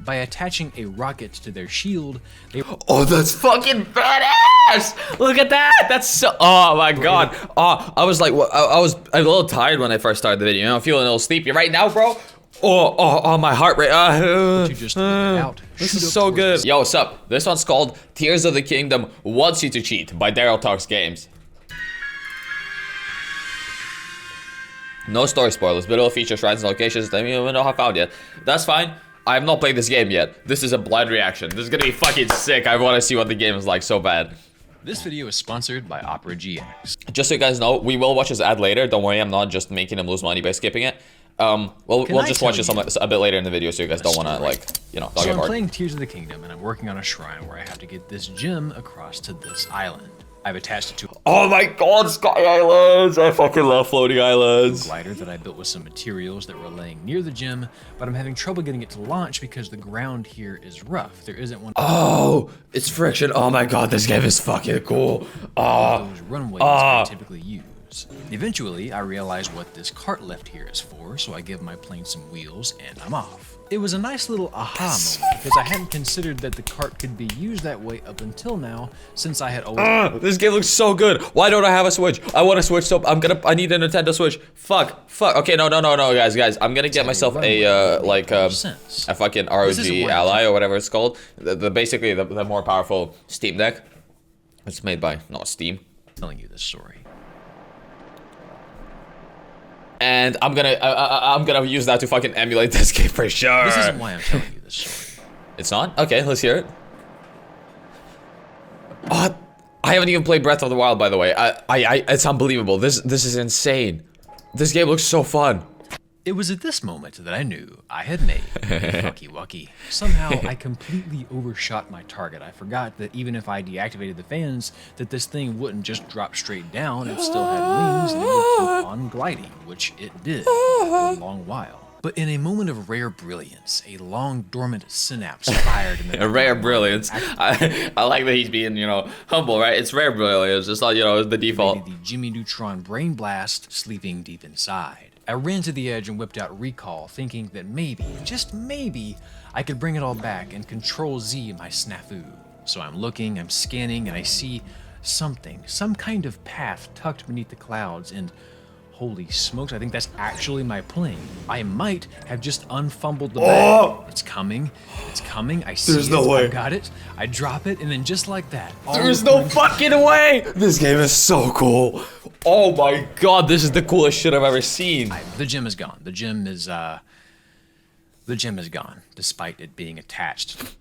by attaching a rocket to their shield. Oh, that's fucking badass! Look at that! That's so. Oh my god. Oh, I was like, I was a little tired when I first started the video. You know, I'm feeling a little sleepy right now, bro. Oh, my heart rate. You just out, this is so good. Yo, what's up? This one's called Tears of the Kingdom Wants You to Cheat by Daryl Talks Games. No story spoilers, but it'll feature shrines and locations that we don't even know how found yet. That's fine. I have not played this game yet. This is a blind reaction. This is gonna be fucking sick. I want to see what the game is like so bad. This video is sponsored by Opera GX. Just so you guys know, we will watch this ad later. Don't worry, I'm not just making him lose money by skipping it. We'll just watch this a bit later in the video, so you guys don't want to, like, you know, dog So it I'm hard. playing Tears of the Kingdom, and I'm working on a shrine where I have to get this gem across to this island. I've attached it to Oh my god, Sky Islands! I fucking love floating islands. a glider that I built with some materials that were laying near the gem, but I'm having trouble getting it to launch because the ground here is rough. There isn't one Oh, it's friction. Oh my god, this game is fucking cool. of those runways I typically use. Eventually, I realized what this cart left here is for, so I give my plane some wheels and I'm off. It was a nice little aha moment because I hadn't considered that the cart could be used that way up until now, since I had always This game looks so good. Why don't I have a Switch? I want a Switch, so I need a Nintendo Switch. Fuck. Okay, no, guys. I'm gonna get myself a fucking ROG Ally or whatever it's called. Basically the more powerful Steam Deck. It's made by not Steam. telling you this story. And I'm gonna use that to fucking emulate this game for sure. This isn't why I'm telling you this story. It's not? Okay, let's hear it. Oh, I haven't even played Breath of the Wild, by the way. It's unbelievable. This is insane. This game looks so fun. It was at this moment that I knew I had made a fucky wucky. Somehow, I completely overshot my target. I forgot that even if I deactivated the fans, that this thing wouldn't just drop straight down. It still had wings and it would keep on gliding, which it did for a long while. But in a moment of rare brilliance, a long dormant synapse fired in the A rare brilliance. I like that he's being, you know, humble, right? It's rare brilliance. It's not, you know, the default. The Jimmy Neutron brain blast sleeping deep inside. I ran to the edge and whipped out Recall, thinking that maybe, just maybe, I could bring it all back and Control Z my snafu. So I'm looking, I'm scanning, and I see something, some kind of path tucked beneath the clouds, and holy smokes, I think that's actually my plane. I might have just unfumbled the bag. It's coming, I see There's it, no way. I got it, I drop it, and then just like that, There's no fucking way! This game is so cool. Oh my god, this is the coolest shit I've ever seen. The gem is gone. The gem is gone, despite it being attached.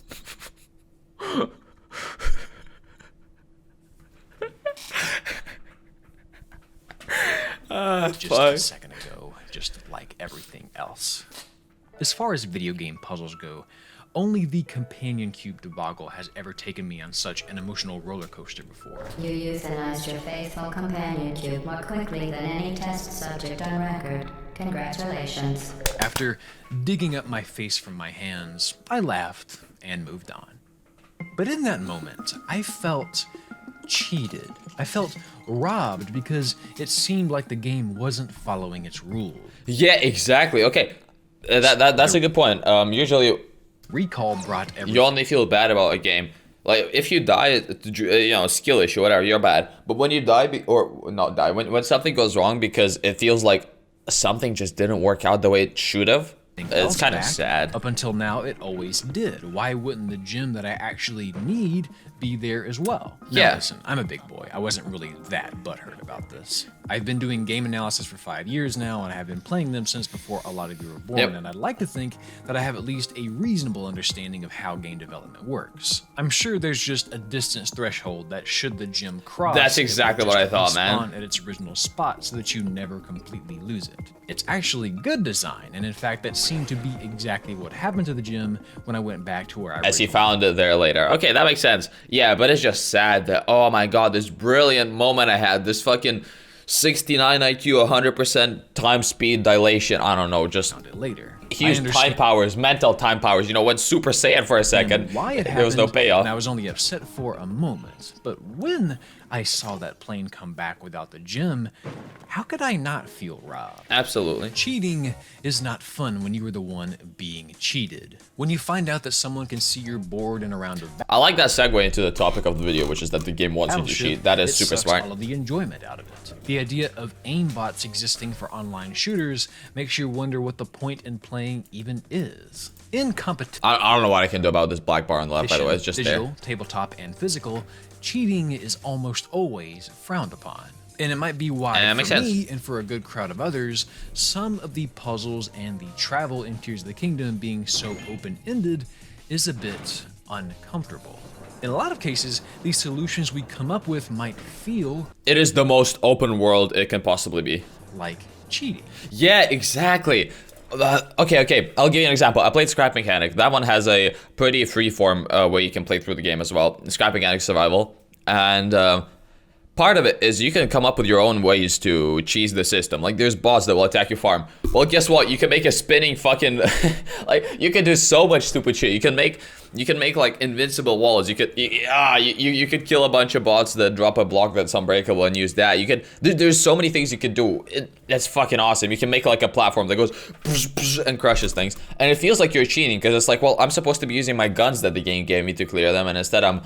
Just a second ago, just like everything else. As far as video game puzzles go, only the companion cube debacle has ever taken me on such an emotional roller coaster before. You euthanized your faithful companion cube more quickly than any test subject on record. Congratulations. After digging up my face from my hands, I laughed and moved on. But in that moment, I felt cheated. I felt robbed because it seemed like the game wasn't following its rules. Yeah, exactly. Okay, that's a good point. Usually, Recall brought everything. you only feel bad about a game. Like, if you die, you know, skill issue, whatever, you're bad. But when you die, or not die, when something goes wrong because it feels like something just didn't work out the way it should have, it's kind of sad. Up until now, it always did. Why wouldn't the gem that I actually need be there as well? Now, Yeah. listen, I'm a big boy. I wasn't really that butthurt about this. I've been doing game analysis for 5 years now, and I have been playing them since before a lot of you were born, Yep. and I'd like to think that I have at least a reasonable understanding of how game development works. I'm sure there's just a distance threshold that should the gem cross, That's it will exactly just what I thought, man. respawn at its original spot so that you never completely lose it. It's actually good design, and in fact, that seemed to be exactly what happened to the gem when I went back to where I As he found it there later. Okay, that makes sense. Yeah, but it's just sad that, oh my god, this brilliant moment I had, this fucking 69 IQ, 100% time speed dilation, I don't know, just found it later. huge time powers, mental time powers, you know, went Super Saiyan for a second. Why it there was no happened, payoff. and I was only upset for a moment. But when I saw that plane come back without the gem, how could I not feel robbed? Absolutely. Cheating is not fun when you are the one being cheated. When you find out that someone can see your board in a round of I like that segue into the topic of the video, which is that the game wants you to cheat. That is super smart. All of the enjoyment out of it. The idea of aimbots existing for online shooters makes you wonder what the point in playing even is. In competition, I don't know what I can do about this black bar on the left, by the way. It's just digital, there. tabletop, and physical, cheating is almost always frowned upon. And it might be why, makes for sense. me and for a good crowd of others, some of the puzzles and the travel in Tears of the Kingdom being so open-ended is a bit uncomfortable. In a lot of cases, the solutions we come up with might feel It is the most open world it can possibly be. like cheating. Yeah, exactly. Okay. I'll give you an example. I played Scrap Mechanic. That one has a pretty freeform way you can play through the game as well. Scrap Mechanic Survival. And part of it is you can come up with your own ways to cheese the system. Like, there's bots that will attack your farm. Well, guess what? You can make a spinning fucking... like, you can do so much stupid shit. You can make like invincible walls. You could could kill a bunch of bots that drop a block that's unbreakable and use that. You could there's so many things you could do. That's fucking awesome. You can make like a platform that goes and crushes things, and it feels like you're cheating because it's like, well, I'm supposed to be using my guns that the game gave me to clear them, and instead I'm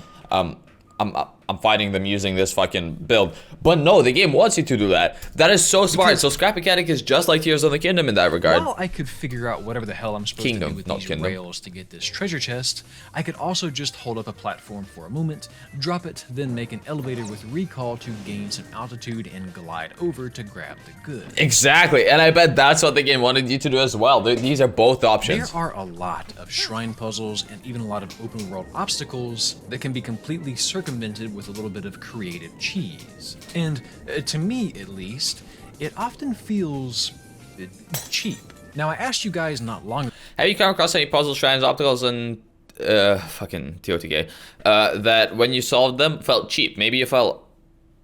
fighting them using this fucking build. But no, the game wants you to do that. That is so smart. So Scrap Mechanic is just like Tears of the Kingdom in that regard. While I could figure out whatever the hell I'm supposed to do with these rails to get this treasure chest, I could also just hold up a platform for a moment, drop it, then make an elevator with recall to gain some altitude and glide over to grab the goods. Exactly, and I bet that's what the game wanted you to do as well. These are both options. There are a lot of shrine puzzles and even a lot of open world obstacles that can be completely circumvented with a little bit of creative cheese. And to me, at least, it often feels cheap. Now, I asked you guys not long ago. Have you come across any puzzle shrines, obstacles, and fucking TOTK that when you solved them felt cheap? Maybe you felt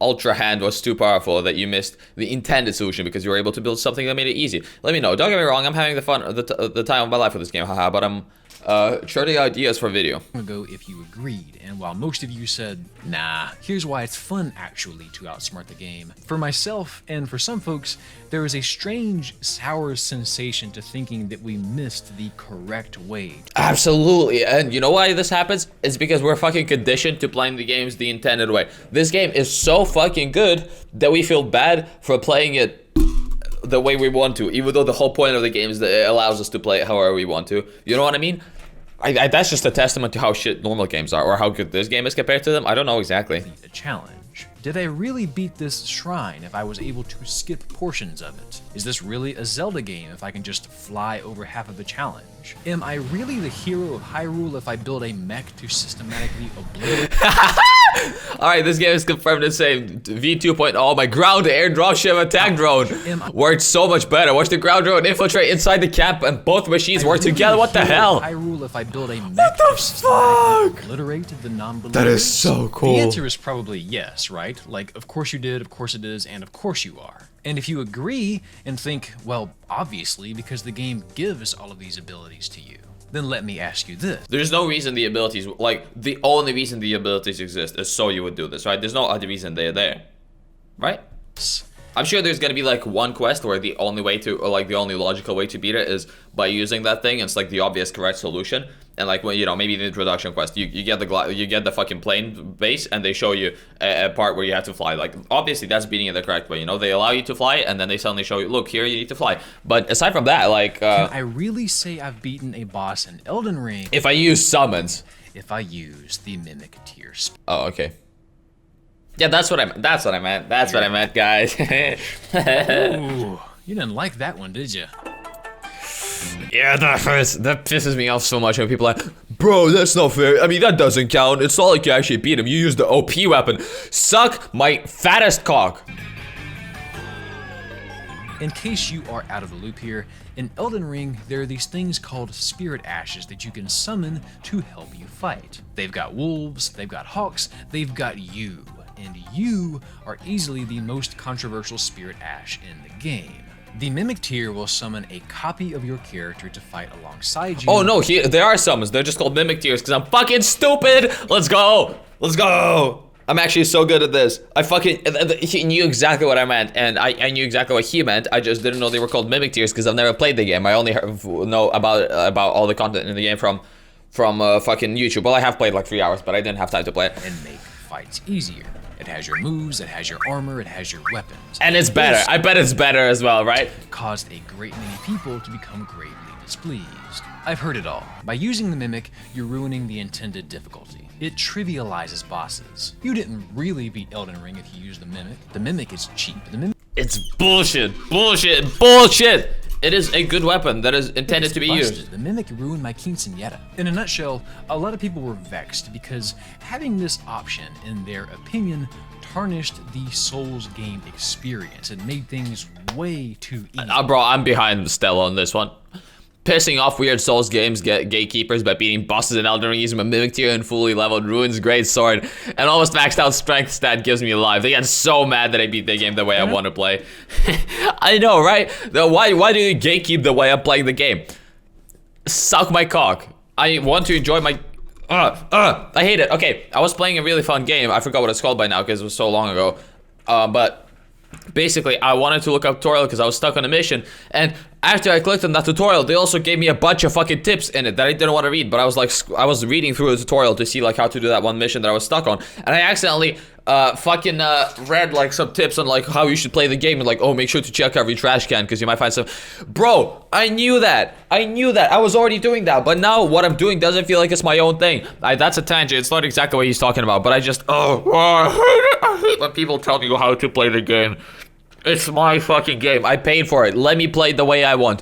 Ultra Hand was too powerful that you missed the intended solution because you were able to build something that made it easy. Let me know. Don't get me wrong, I'm having the time of my life with this game, haha, but I'm shorting ideas for video. Ago if you agreed, and while most of you said, nah, here's why it's fun actually to outsmart the game. For myself, and for some folks, there is a strange, sour sensation to thinking that we missed the correct way. Absolutely, and you know why this happens? It's because we're fucking conditioned to playing the games the intended way. This game is so fucking good that we feel bad for playing it the way we want to, even though the whole point of the game is that it allows us to play it however we want to. You know what I mean? That's just a testament to how shit normal games are, or how good this game is compared to them. I don't know exactly. A challenge. Did I really beat this shrine if I was able to skip portions of it? Is this really a Zelda game if I can just fly over half of the challenge? Am I really the hero of Hyrule if I build a mech to systematically obliterate? Alright, this game is confirmed to say V 2.0, my ground air dropship attack drone worked so much better. Watch the ground drone infiltrate inside the camp and both machines work together. What the hell? Hyrule if I build a mech to systematically obliterate the non-believers? That is so cool. The answer is probably yes, right? Like, of course you did, of course it is, and of course you are. And if you agree and think, well, obviously, because the game gives all of these abilities to you, then let me ask you this. There's no reason the abilities, like, the only reason the abilities exist is so you would do this, right? There's no other reason they're there, right? I'm sure there's gonna be like one quest where the only way to, or like the only logical way to beat it is by using that thing. And it's like the obvious correct solution. And like, when, you know, maybe the introduction quest, you get the fucking plane base and they show you a part where you have to fly. Like, obviously that's beating it the correct way, you know? They allow you to fly and then they suddenly show you, look, here you need to fly. But aside from that, like, can I really say I've beaten a boss in Elden Ring if I use summons? If I use the Mimic Tier. Oh, okay. Yeah, that's what I meant. That's what I meant. That's what I meant, guys. Ooh, you didn't like that one, did you? Yeah, that hurts. That pisses me off so much when people are like, bro, that's not fair. I mean, that doesn't count. It's not like you actually beat him. You used the OP weapon. Suck my fattest cock. In case you are out of the loop here, in Elden Ring, there are these things called spirit ashes that you can summon to help you fight. They've got wolves, they've got hawks, they've got you. And you are easily the most controversial spirit ash in the game. The Mimic Tier will summon a copy of your character to fight alongside you. Oh no, there are summons. They're just called Mimic Tiers because I'm fucking stupid. Let's go. Let's go. I'm actually so good at this. I fucking he knew exactly what I meant, and I knew exactly what he meant. I just didn't know they were called mimic tears because I've never played the game. I only know about all the content in the game from fucking YouTube. Well, I have played like 3 hours, but I didn't have time to play it. And make fights easier. It has your moves, it has your armor, it has your weapons. And it's better. I bet it's better as well, right? Caused a great many people to become gravely displeased. I've heard it all. By using the Mimic, you're ruining the intended difficulty. It trivializes bosses. You didn't really beat Elden Ring if you used the Mimic. The Mimic is cheap. It's bullshit. Bullshit. Bullshit. It is a good weapon that is intended to be used. The Mimic ruined my quinceañera. In a nutshell, a lot of people were vexed because having this option, in their opinion, tarnished the Souls game experience and made things way too easy. Bro, I'm behind Stella on this one. Pissing off weird Souls games gatekeepers by beating bosses in Elden Ring using a Mimic tier and fully leveled Ruin's Great Sword and almost maxed out strength stat gives me life. They get so mad that I beat the game the way I want to play. I know, right? Why do you gatekeep the way I'm playing the game? Suck my cock. I want to enjoy my... I hate it. Okay, I was playing a really fun game. I forgot what it's called by now because it was so long ago. But basically, I wanted to look up tutorial because I was stuck on a mission, and after I clicked on that tutorial, they also gave me a bunch of fucking tips in it that I didn't want to read, but I was like, I was reading through a tutorial to see like how to do that one mission that I was stuck on, and I accidentally read like some tips on like how you should play the game, and like, oh, make sure to check every trash can because you might find some. Bro, I knew that. I was already doing that, but now what I'm doing doesn't feel like it's my own thing. That's a tangent. It's not exactly what he's talking about, but I just, I hate when people tell me how to play the game. It's my fucking game. I paid for it. Let me play it the way I want.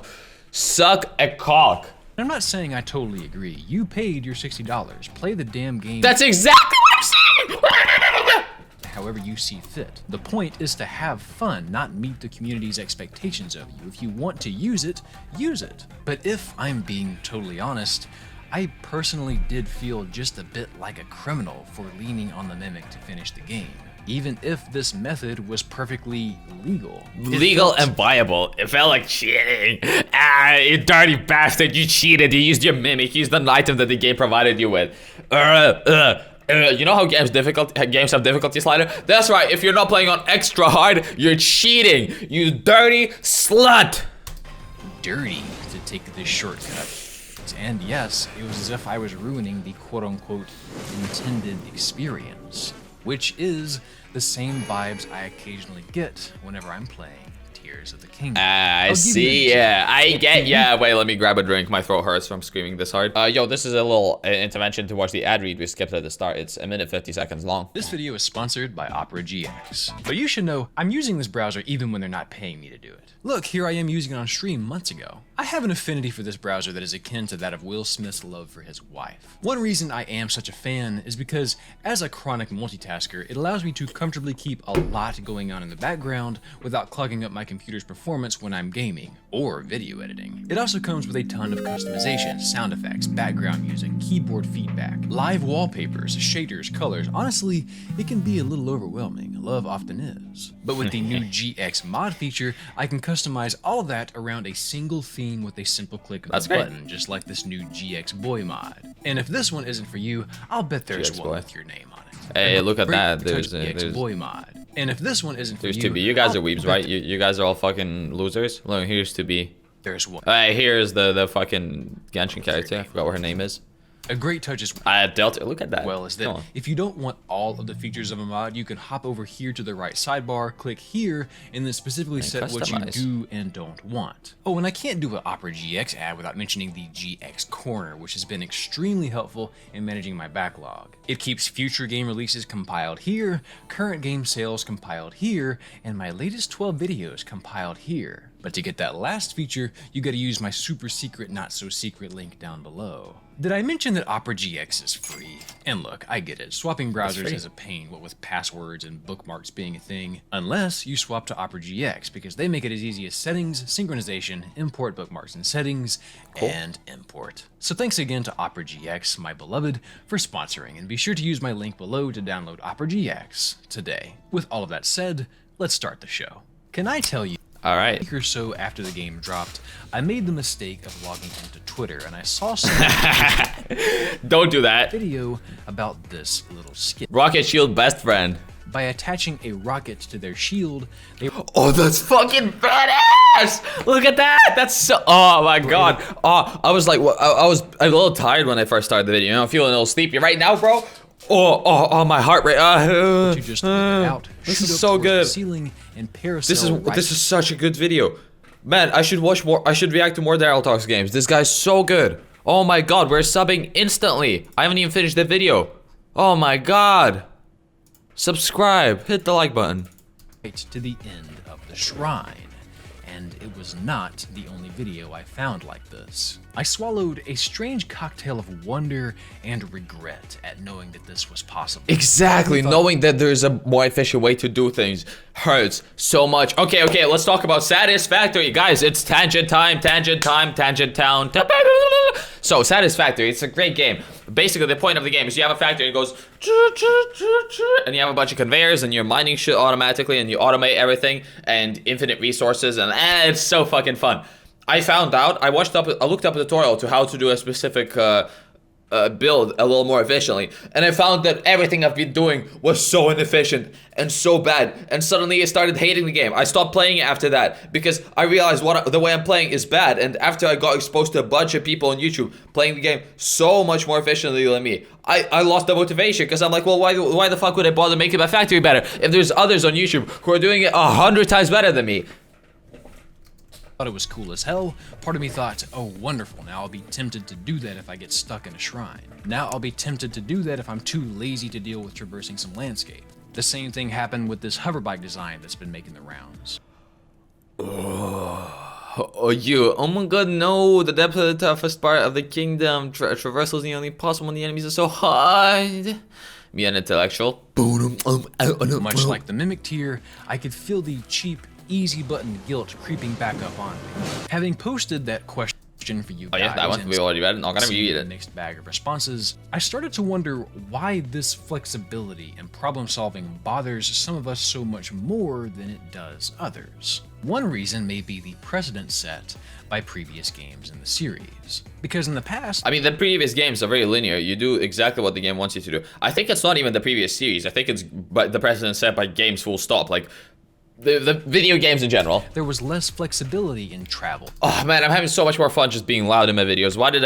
Suck a cock. I'm not saying I totally agree. You paid your $60. Play the damn game. That's exactly what I'm saying! However you see fit. The point is to have fun, not meet the community's expectations of you. If you want to use it, use it. But if I'm being totally honest, I personally did feel just a bit like a criminal for leaning on the Mimic to finish the game. Even if this method was perfectly legal. Legal and viable. It felt like cheating. You dirty bastard, you cheated. You used your Mimic. You used an item that the game provided you with. You know how games have difficulty slider? That's right, if you're not playing on extra hard, you're cheating. You dirty slut. Dirty to take this shortcut. And yes, it was as if I was ruining the quote-unquote intended experience, which is the same vibes I occasionally get whenever I'm playing Tears of the Kingdom. I see, yeah, I get, yeah. Wait, let me grab a drink. My throat hurts from screaming this hard. Yo, this is a little intervention to watch the ad read we skipped at the start. It's 1:50 seconds long. This video is sponsored by Opera GX. But you should know, I'm using this browser even when they're not paying me to do it. Look, here I am using it on stream months ago. I have an affinity for this browser that is akin to that of Will Smith's love for his wife. One reason I am such a fan is because, as a chronic multitasker, it allows me to comfortably keep a lot going on in the background without clogging up my computer's performance when I'm gaming or video editing. It also comes with a ton of customization, sound effects, background music, keyboard feedback, live wallpapers, shaders, colors. Honestly, it can be a little overwhelming. Love often is. But with the new GX mod feature, I can customize all of that around a single theme with a simple click of the button, just like this new GX Boy mod. And if this one isn't for you, I'll bet there's one with your name on it. Hey, look at that. There's GX Boy mod. And if this one isn't for you, there's 2B. You guys are weebs, right? You guys are all fucking losers. Look, here's 2B. There's one. Here's the fucking Genshin character. I forgot what her name is. A great touch is Delta. Look at that. Well, is that if you don't want all of the features of a mod, you can hop over here to the right sidebar, click here, and then specifically set what you do and don't want. Oh, and I can't do an Opera GX ad without mentioning the GX Corner, which has been extremely helpful in managing my backlog. It keeps future game releases compiled here, current game sales compiled here, and my latest 12 videos compiled here. But to get that last feature, you gotta use my super secret, not so secret link down below. Did I mention that Opera GX is free? And look, I get it, swapping browsers is a pain, what with passwords and bookmarks being a thing, unless you swap to Opera GX, because they make it as easy as settings, synchronization, import bookmarks and settings, and import. So thanks again to Opera GX, my beloved, for sponsoring, and be sure to use my link below to download Opera GX today. With all of that said, let's start the show. Can I tell you? All right. A week or so after the game dropped, I made the mistake of logging into Twitter, and I saw some Don't do that. video about this little skit. Rocket shield best friend. By attaching a rocket to their shield, they Oh, that's fucking badass! Look at that! That's so. Oh my god. Oh, I was like, I was a little tired when I first started the video. You know, I'm feeling a little sleepy right now, bro. Oh, my heart rate. you just let it out, This shoot is up so towards the good. ceiling, and parasail This is such a good video. Man, I should watch more. I should react to more Daryl Talks Games. This guy's so good. Oh my god, we're subbing instantly. I haven't even finished the video. Oh my god. Subscribe. Hit the like button. right to the end of the shrine. And it was not the only video I found like this. I swallowed a strange cocktail of wonder and regret at knowing that this was possible. Exactly, knowing that there's a more efficient way to do things hurts so much. Okay, let's talk about Satisfactory. Guys, it's tangent time, tangent town. So, Satisfactory, it's a great game. Basically, the point of the game is you have a factory and it goes and you have a bunch of conveyors and you're mining shit automatically and you automate everything and infinite resources and it's so fucking fun. I found out, I looked up a tutorial to how to do a specific build a little more efficiently, and I found that everything I've been doing was so inefficient and so bad, and suddenly I started hating the game. I stopped playing it after that because I realized the way I'm playing is bad, and after I got exposed to a bunch of people on YouTube playing the game so much more efficiently than me, I lost the motivation because I'm like, well, why the fuck would I bother making my factory better if there's others on YouTube who are doing it 100 times better than me? Thought it was cool as hell. Part of me thought, oh wonderful, now I'll be tempted to do that if I get stuck in a shrine. Now I'll be tempted to do that if I'm too lazy to deal with traversing some landscape. The same thing happened with this hoverbike design that's been making the rounds. Oh my god, no, the depth of the toughest part of the kingdom. Traversal is the only possible when the enemies are so hard. Me an intellectual. Much like the Mimic tier, I could feel the cheap easy button guilt creeping back up on me. Having posted that question for you guys, yeah, that one we already read. Not gonna read a it. mixed bag of responses, I started to wonder why this flexibility and problem solving bothers some of us so much more than it does others. One reason may be the precedent set by previous games in the series. Because in the past, I mean, the previous games are very linear. You do exactly what the game wants you to do. I think it's not even the previous series. I think it's the precedent set by games full stop. Like, the video games in general. there was less flexibility in travel. Oh man, I'm having so much more fun just being loud in my videos. Why did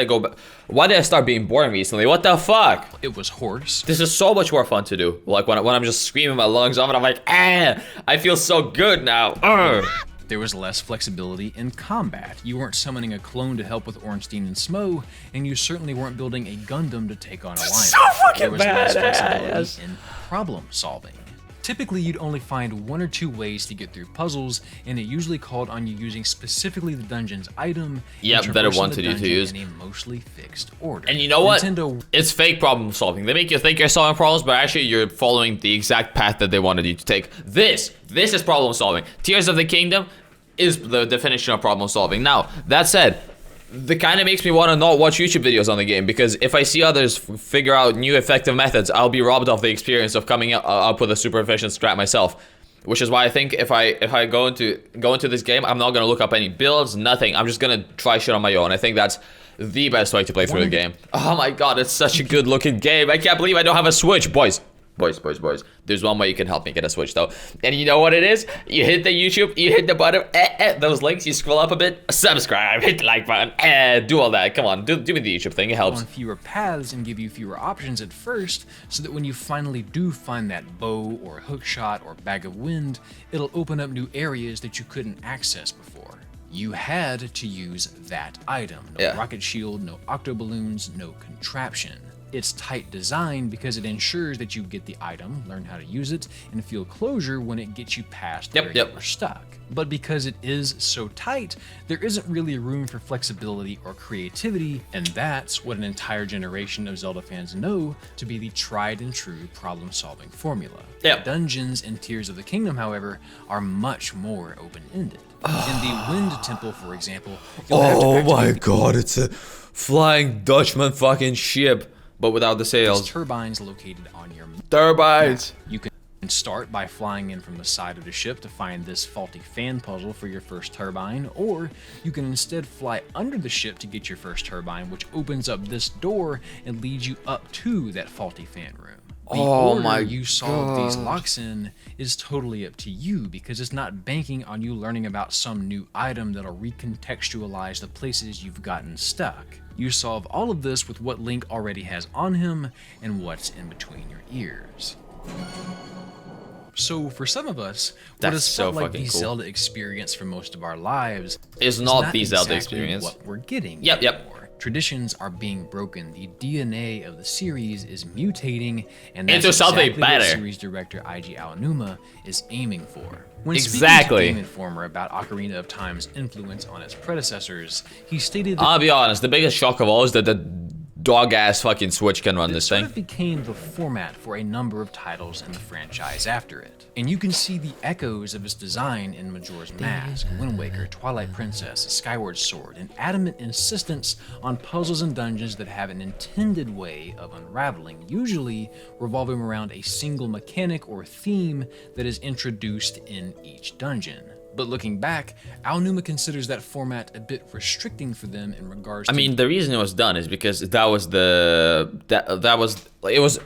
I start being boring recently? What the fuck? It was hoarse. This is so much more fun to do. Like when I'm just screaming my lungs off and I'm like, I feel so good now. There was less flexibility in combat. You weren't summoning a clone to help with Ornstein and Smo, and you certainly weren't building a Gundam to take on a lion. So fucking There was less badass. flexibility in problem solving. Typically, you'd only find one or two ways to get through puzzles, and it usually called on you using specifically the dungeon's item. Yep, and better traversing one the to dungeon use. in a mostly fixed order. And you know what? Nintendo It's fake problem solving. They make you think you're solving problems, but actually you're following the exact path that they wanted you to take. This is problem solving. Tears of the Kingdom is the definition of problem solving. Now, that said, that kind of makes me want to not watch YouTube videos on the game, because if I see others figure out new effective methods, I'll be robbed of the experience of coming up with a super efficient strat myself. Which is why I think if I go into this game, I'm not gonna look up any builds, nothing. I'm just gonna try shit on my own. I think that's the best way to play through the game. Oh my god, it's such a good looking game. I can't believe I don't have a Switch, boys. There's one way you can help me get a Switch though. And you know what it is? You hit the YouTube, you hit the bottom, those links, you scroll up a bit, subscribe, hit the like button, do all that. Come on, do me the YouTube thing, it helps. on fewer paths and give you fewer options at first, so that when you finally do find that bow or hook shot or bag of wind, it'll open up new areas that you couldn't access before. You had to use that item. No rocket shield, no octo balloons, no contraption. It's tight design because it ensures that you get the item, learn how to use it, and feel closure when it gets you past where you were stuck. But because it is so tight, there isn't really room for flexibility or creativity, and that's what an entire generation of Zelda fans know to be the tried and true problem-solving formula. Dungeons and Tears of the Kingdom, however, are much more open-ended. In the Wind Temple, for example, you'll have to activate god, it's a flying Dutchman fucking ship. But without the sails. turbines located on your turbines. You can And start by flying in from the side of the ship to find this faulty fan puzzle for your first turbine, or you can instead fly under the ship to get your first turbine, which opens up this door and leads you up to that faulty fan room. The order you solve these locks in is totally up to you, because it's not banking on you learning about some new item that'll recontextualize the places you've gotten stuck. You solve all of this with what Link already has on him and what's in between your ears. So for some of us, what has felt like the Zelda experience for most of our lives is not the Zelda experience. What we're getting. Yep. Traditions are being broken. The DNA of the series is mutating, and that's into something exactly better. What series director IG Aonuma is aiming for. When Exactly. speaking to Game Informer about Ocarina of Time's influence on its predecessors, he stated that I'll be honest, the biggest shock of all is that the dog-ass fucking Switch can run this sort thing. of became the format for a number of titles in the franchise after it. And you can see the echoes of its design in Majora's Mask, Wind Waker, Twilight Princess, Skyward Sword, an adamant insistence on puzzles and dungeons that have an intended way of unraveling, usually revolving around a single mechanic or theme that is introduced in each dungeon. But looking back, Aonuma considers that format a bit restricting for them in regards to... I mean, the reason it was done is because it was a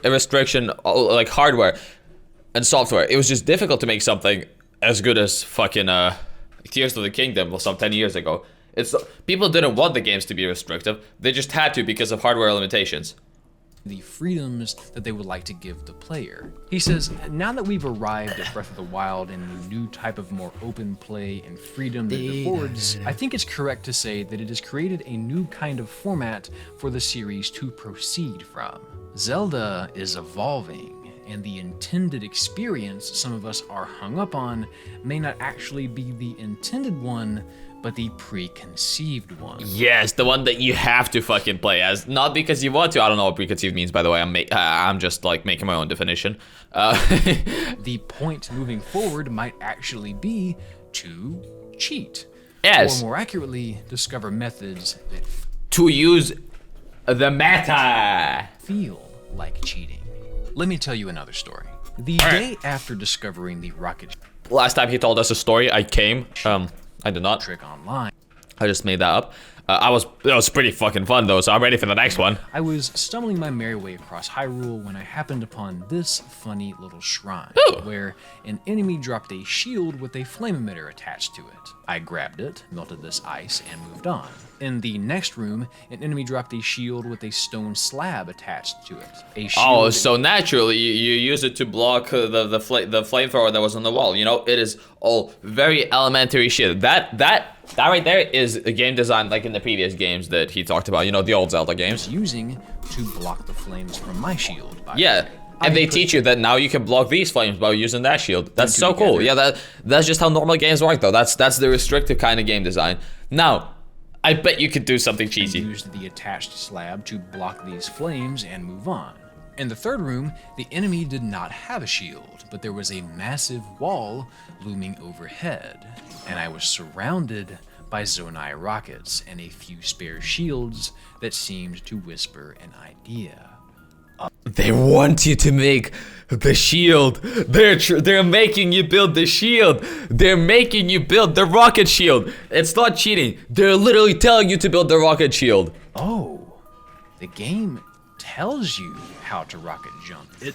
restriction, like hardware and software. It was just difficult to make something as good as fucking Tears of the Kingdom some 10 years ago. People didn't want the games to be restrictive. They just had to because of hardware limitations. The freedoms that they would like to give the player. He says, now that we've arrived at Breath of the Wild and a new type of more open play and freedom that it affords, I think it's correct to say that it has created a new kind of format for the series to proceed from. Zelda is evolving, and the intended experience some of us are hung up on may not actually be the intended one, but the preconceived one. Yes, the one that you have to fucking play as, not because you want to. I don't know what preconceived means, by the way. I'm just like making my own definition. The point moving forward might actually be to cheat. Yes. Or more accurately, discover methods that To use the meta. feel like cheating. Let me tell you another story. The day after discovering the rocket Last time he told us a story, I came. I did not. trick online, I just made that up. It was pretty fucking fun though, so I'm ready for the next one. I was stumbling my merry way across Hyrule when I happened upon this funny little shrine, where an enemy dropped a shield with a flame emitter attached to it. I grabbed it, melted this ice, and moved on. In the next room, an enemy dropped a shield with a stone slab attached to it. A shield Oh, so naturally you use it to block the flamethrower that was on the wall. You know, it is all very elementary shit. That right there is a game design like in the previous games that he talked about. You know, the old Zelda games. using to block the flames from my shield. By Yeah. the way. And they teach you that now you can block these flames by using that shield. That's so cool. Yeah, that's just how normal games work though. That's the restrictive kind of game design. Now, I bet you could do something cheesy. Used the attached slab to block these flames and move on. In the third room, the enemy did not have a shield, but there was a massive wall looming overhead, and I was surrounded by Zonai rockets and a few spare shields that seemed to whisper an idea. They want you to make the shield. They're making you build the shield. They're making you build the rocket shield. It's not cheating. They're literally telling you to build the rocket shield. Oh, the game tells you how to rocket jump. It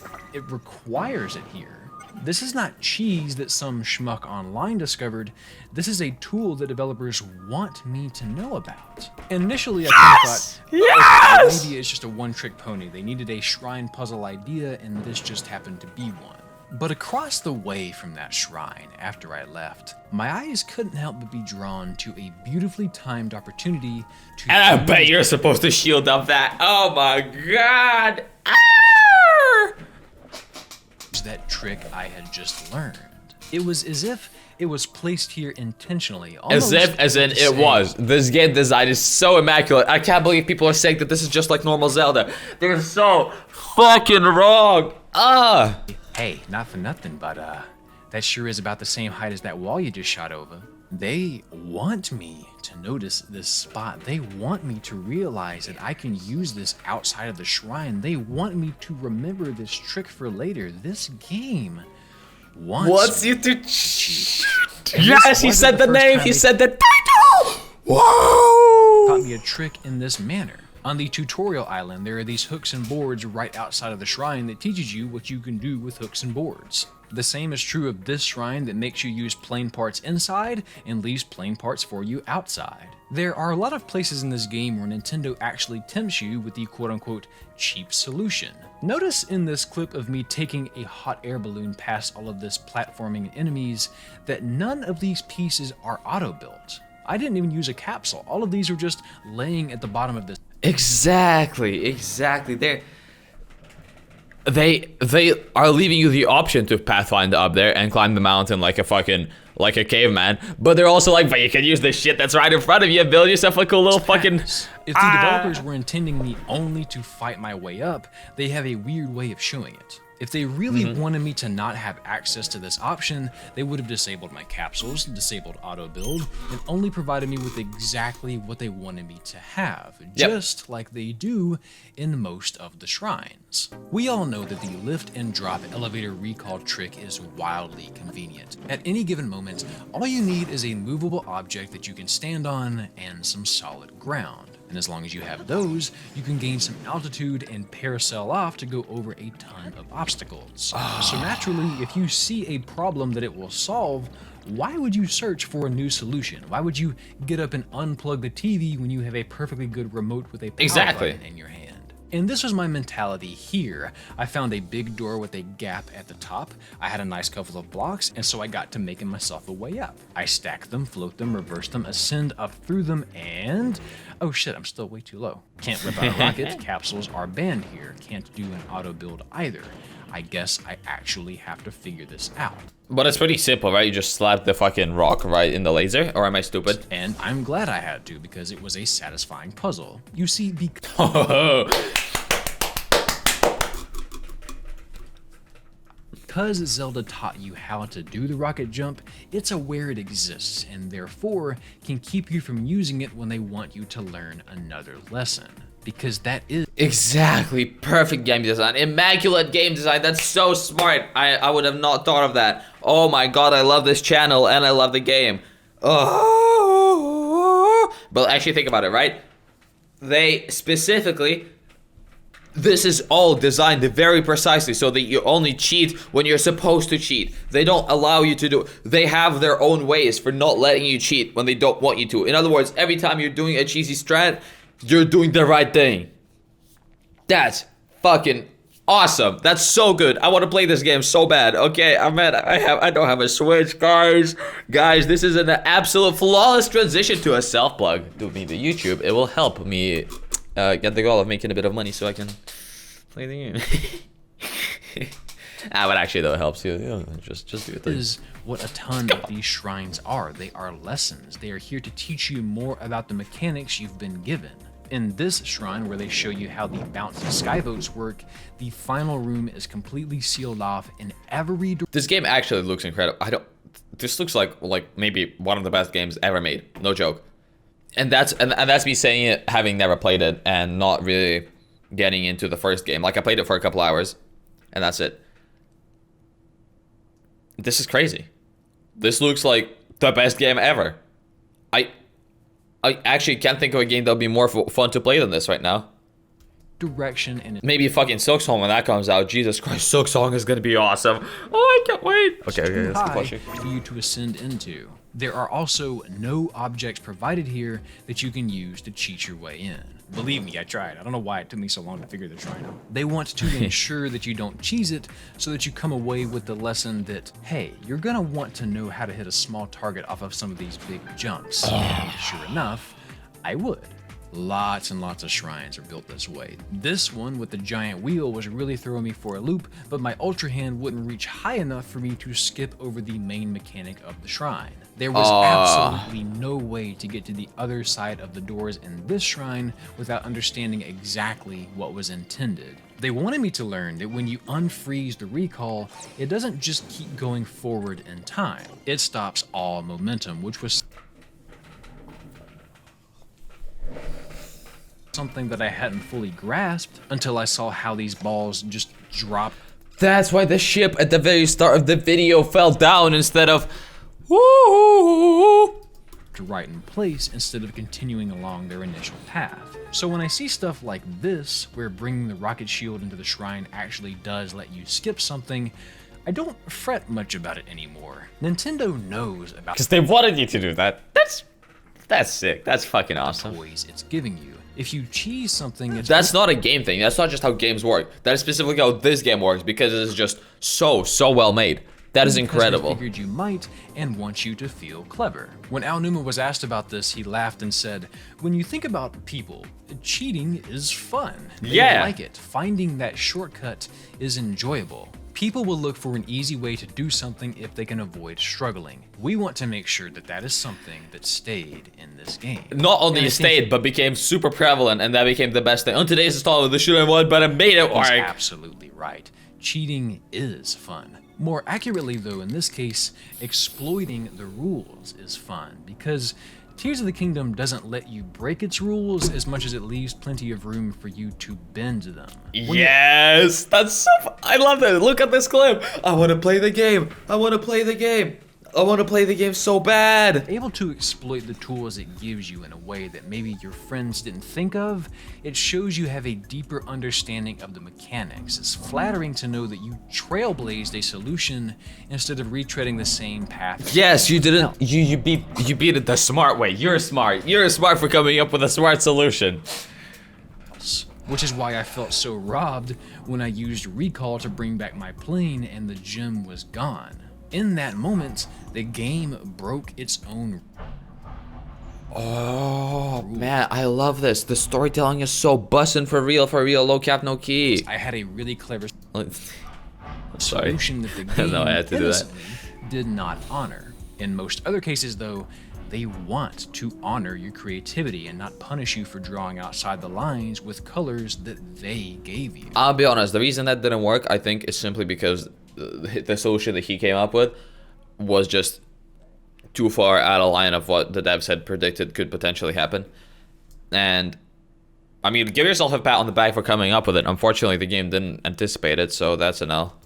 requires it here. This is not cheese that some schmuck online discovered. This is a tool that developers want me to know about. Initially, I kind of thought, okay, maybe it's just a one-trick pony. They needed a shrine puzzle idea, and this just happened to be one. But across the way from that shrine, after I left, my eyes couldn't help but be drawn to a beautifully timed opportunity to... And I bet you're supposed to shield up that. Oh my god. that trick I had just learned. It was as if it was placed here intentionally. As in it was. This game design is so immaculate. I can't believe people are saying that this is just like normal Zelda. They're so fucking wrong. Hey, not for nothing, but that sure is about the same height as that wall you just shot over. They want me to notice this spot. They want me to realize that I can use this outside of the shrine. They want me to remember this trick for later. This game wants you to cheat. Yes, he said the name. He said the title. Whoa! Taught me a trick in this manner. On the tutorial island, there are these hooks and boards right outside of the shrine that teaches you what you can do with hooks and boards. The same is true of this shrine that makes you use plain parts inside and leaves plain parts for you outside. There are a lot of places in this game where Nintendo actually tempts you with the quote-unquote cheap solution. Notice in this clip of me taking a hot air balloon past all of this platforming and enemies that none of these pieces are auto-built. I didn't even use a capsule. All of these are just laying at the bottom of this. Exactly. They are leaving you the option to pathfind up there and climb the mountain like a caveman, but they're also like, but you can use this shit that's right in front of you and build yourself like a little fucking. If the developers were intending me only to fight my way up, they have a weird way of showing it. If they really wanted me to not have access to this option, they would have disabled my capsules, disabled auto build, and only provided me with exactly what they wanted me to have, just like they do in most of the shrines. We all know that the lift and drop elevator recall trick is wildly convenient. At any given moment, all you need is a movable object that you can stand on and some solid ground. And as long as you have those, you can gain some altitude and parasail off to go over a ton of obstacles. So naturally, if you see a problem that it will solve, why would you search for a new solution? Why would you get up and unplug the TV when you have a perfectly good remote with a power button in your hand? And this was my mentality here. I found a big door with a gap at the top. I had a nice couple of blocks, and so I got to making myself a way up. I stack them, float them, reverse them, ascend up through them, and... oh shit, I'm still way too low. Can't rip out a rocket. Capsules are banned here. Can't do an auto build either. I guess I actually have to figure this out. But it's pretty simple, right? You just slap the fucking rock right in the laser, or am I stupid? And I'm glad I had to, because it was a satisfying puzzle. You see, because Zelda taught you how to do the rocket jump, it's aware it exists, and therefore can keep you from using it when they want you to learn another lesson. Because that is exactly perfect game design, immaculate game design. That's so smart. I would have not thought of that. Oh my god, I love this channel and I love the game. Oh, but actually think about it, right? They specifically, this is all designed very precisely so that you only cheat when you're supposed to cheat. They don't allow you to do it. They have their own ways for not letting you cheat when they don't want you to. In other words, every time you're doing a cheesy strat, you're doing the right thing. That's fucking awesome. That's so good. I want to play this game so bad. Okay, I don't have a Switch, guys. Guys, this is an absolute flawless transition to a self-plug. Do me the YouTube. It will help me get the goal of making a bit of money so I can play the game. But actually though, it helps you. Just do it. Is what a ton of these shrines are. They are lessons. They are here to teach you more about the mechanics you've been given. In this shrine, where they show you how the bouncy skyboats work, the final room is completely sealed off in every door. This game actually looks incredible. This looks like maybe one of the best games ever made. No joke. And that's me saying it having never played it and not really getting into the first game. Like I played it for a couple hours and that's it. This is crazy. This looks like the best game ever. I actually can't think of a game that'll be more fun to play than this right now. Direction and maybe fucking Silksong when that comes out. Jesus Christ, Silksong is gonna be awesome. Oh, I can't wait. Okay, let's keep watching. For you to ascend into. There are also no objects provided here that you can use to cheat your way in. Believe me, I tried. I don't know why it took me so long to figure the shrine out. They want to ensure that you don't cheese it so that you come away with the lesson that, hey, you're gonna want to know how to hit a small target off of some of these big jumps. And sure enough, I would. Lots and lots of shrines are built this way. This one with the giant wheel was really throwing me for a loop, but my Ultra Hand wouldn't reach high enough for me to skip over the main mechanic of the shrine. There was absolutely no way to get to the other side of the doors in this shrine without understanding exactly what was intended. They wanted me to learn that when you unfreeze the recall, it doesn't just keep going forward in time. It stops all momentum, which was something that I hadn't fully grasped until I saw how these balls just drop. That's why the ship at the very start of the video fell down instead of woo. Right in place instead of continuing along their initial path. So when I see stuff like this, where bringing the rocket shield into the shrine actually does let you skip something, I don't fret much about it anymore. Nintendo knows about because they wanted you to do that. That's sick. That's fucking awesome. toys it's giving you. If you cheese something, That's not a game thing. That's not just how games work. That is specifically how this game works because it is just so well made. That is incredible. Because we figured you might and want you to feel clever. When Al Newman was asked about this, he laughed and said, "When you think about people, cheating is fun. They Yeah. like it. Finding that shortcut is enjoyable. People will look for an easy way to do something if they can avoid struggling. We want to make sure that that is something that stayed in this game." Not only And I it think stayed, but became super prevalent, and that became the best thing. On today's installment, this shouldn't have won, but I made it He's work. absolutely right. Cheating is fun. More accurately, though, in this case, exploiting the rules is fun because Tears of the Kingdom doesn't let you break its rules as much as it leaves plenty of room for you to bend them. Yes, that's so. I love that. Look at this clip. I want to play the game. I want to play the game. I want to play the game so bad. Able to exploit the tools it gives you in a way that maybe your friends didn't think of, it shows you have a deeper understanding of the mechanics. It's flattering to know that you trailblazed a solution instead of retreading the same path. Yes, you didn't. You beat it the smart way. You're smart. You're smart for coming up with a smart solution. Which is why I felt so robbed when I used recall to bring back my plane and the gem was gone. In that moment, the game broke its own. Oh man, I love this. The storytelling is so bussin' for real, low cap, no key. I had a really clever Sorry. solution that the game No, I had to do that. innocently did not honor. In most other cases, though, they want to honor your creativity and not punish you for drawing outside the lines with colors that they gave you. I'll be honest, the reason that didn't work, I think, is simply because the solution that he came up with was just too far out of line of what the devs had predicted could potentially happen. And I mean, give yourself a pat on the back for coming up with it. Unfortunately, the game didn't anticipate it, so that's an L.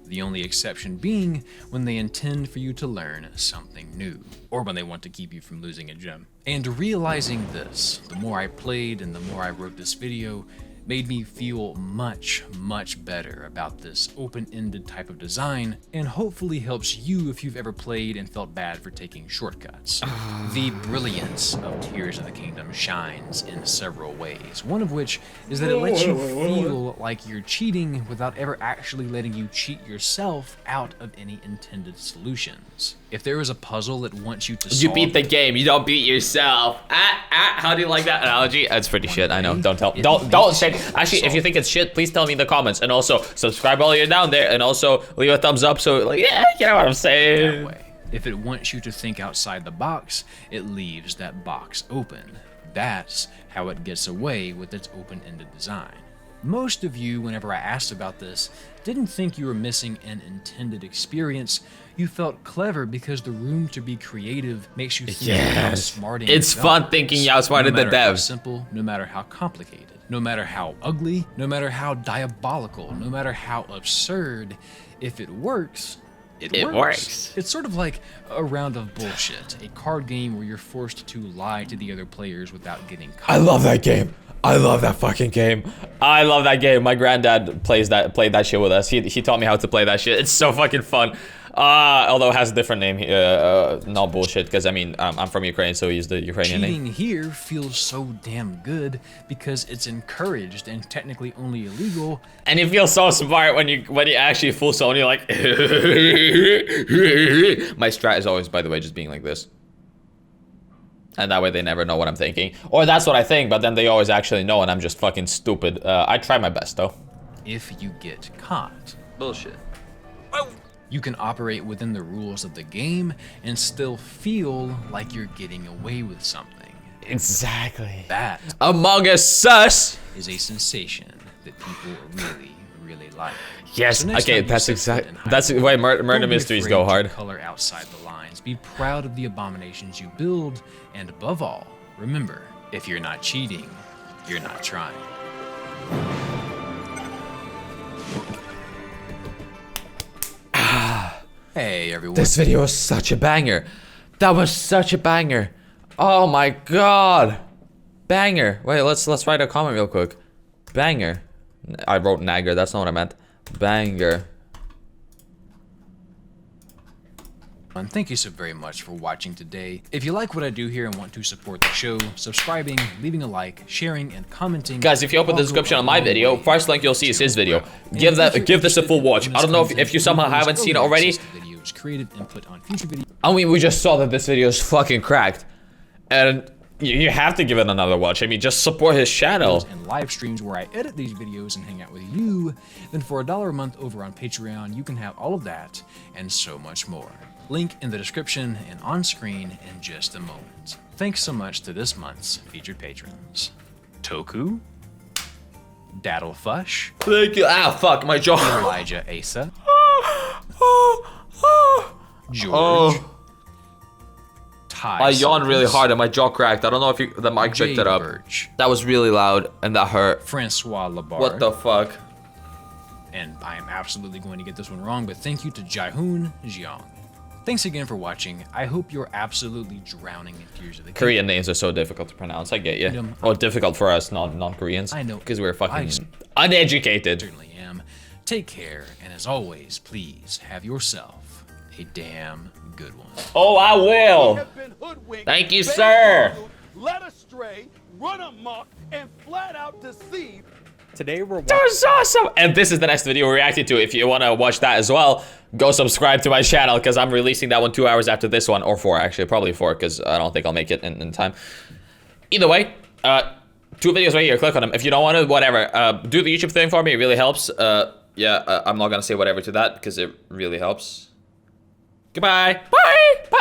The only exception being when they intend for you to learn something new, or when they want to keep you from losing a gem. And realizing this, the more I played and the more I wrote this video, made me feel much better about this open-ended type of design, and hopefully helps you if you've ever played and felt bad for taking shortcuts. The brilliance of Tears of the Kingdom shines in several ways, one of which is that it lets you feel like you're cheating without ever actually letting you cheat yourself out of any intended solutions. If there is a puzzle that wants you to solve, You beat the game, you don't beat yourself. How do you like that analogy? That's pretty shit, I know. Don't say. Actually, if you think it's shit, please tell me in the comments. And also, subscribe while you're down there. And also, leave a thumbs up so, like, yeah, you know what I'm saying. that way. If it wants you to think outside the box, it leaves that box open. That's how it gets away with its open-ended design. Most of you, whenever I asked about this, didn't think you were missing an intended experience. You felt clever because the room to be creative makes you think how smart It's fun thinking you outsmarted the no matter how devs. simple, no matter how complicated, no matter how ugly, no matter how diabolical, no matter how absurd, if it works, it works. It's sort of like a round of bullshit, a card game where you're forced to lie to the other players without getting caught. I love that game. I love that fucking game. I love that game. My granddad played that shit with us. He taught me how to play that shit. It's so fucking fun. Although it has a different name. Not bullshit, because I mean, I'm from Ukraine, so he used the Ukrainian name. Cheating here feels so damn good because it's encouraged and technically only illegal. And you feel so smart when you actually full zone. You're like, my strat is always, by the way, just being like this. And that way they never know what I'm thinking. Or that's what I think, but then they always actually know and I'm just fucking stupid. I try my best though. If you get caught, Bullshit. you can operate within the rules of the game and still feel like you're getting away with something. Exactly. That Among Us sus. is a sensation that people really like. Yes. So next Okay, time you that's set exact. foot in That's Hyrule, why murder don't be mysteries afraid go to hard. Color outside the lines. Be proud of the abominations you build, and above all, remember: if you're not cheating, you're not trying. Hey everyone. This video was such a banger. That was such a banger. Oh my god. Banger. Wait, let's write a comment real quick. Banger. I wrote nagger, that's not what I meant. Banger. And thank you so very much for watching today. If you like what I do here and want to support the show, subscribing, leaving a like, sharing, and commenting. Guys, if you open the description on my video, first link you'll see is his video. Give this a full watch. I don't know if you somehow haven't seen it already. Videos created and put on future videos. I mean, we just saw that this video is fucking cracked. And you have to give it another watch. I mean, just support his channel. And live streams where I edit these videos and hang out with you. Then for $1 a month over on Patreon, you can have all of that and so much more. Link in the description and on screen in just a moment. Thanks so much to this month's featured patrons. Toku, Daryl Fush, Thank you. Ah, fuck, my jaw. Elijah Asa, George, Ty I yawned really Summers, hard and my jaw cracked. I don't know if the mic Jay picked it up. Birch, That was really loud and that hurt. Francois Labarre, What the fuck? and I am absolutely going to get this one wrong, but thank you to Jaehoon Jiang. Thanks again for watching. I hope you're absolutely drowning in tears of the Korean names are so difficult to pronounce. I get you. Well, difficult for us, non-Koreans. I know. Because we're fucking I uneducated. certainly am. Take care, and as always, please have yourself a damn good one. Oh, I will. have been hoodwinked, Thank you, sir. bamboozled, led astray, run amok, and flat out deceived. Today we're That was awesome. And this is the next video we're reacting to. If you want to watch that as well, go subscribe to my channel because I'm releasing that one 2 hours after this one. Or 4, actually. Probably 4 because I don't think I'll make it in time. Either way, 2 videos right here. Click on them. If you don't want to, whatever. Do the YouTube thing for me. It really helps. I'm not going to say whatever to that because it really helps. Goodbye. Bye. Bye.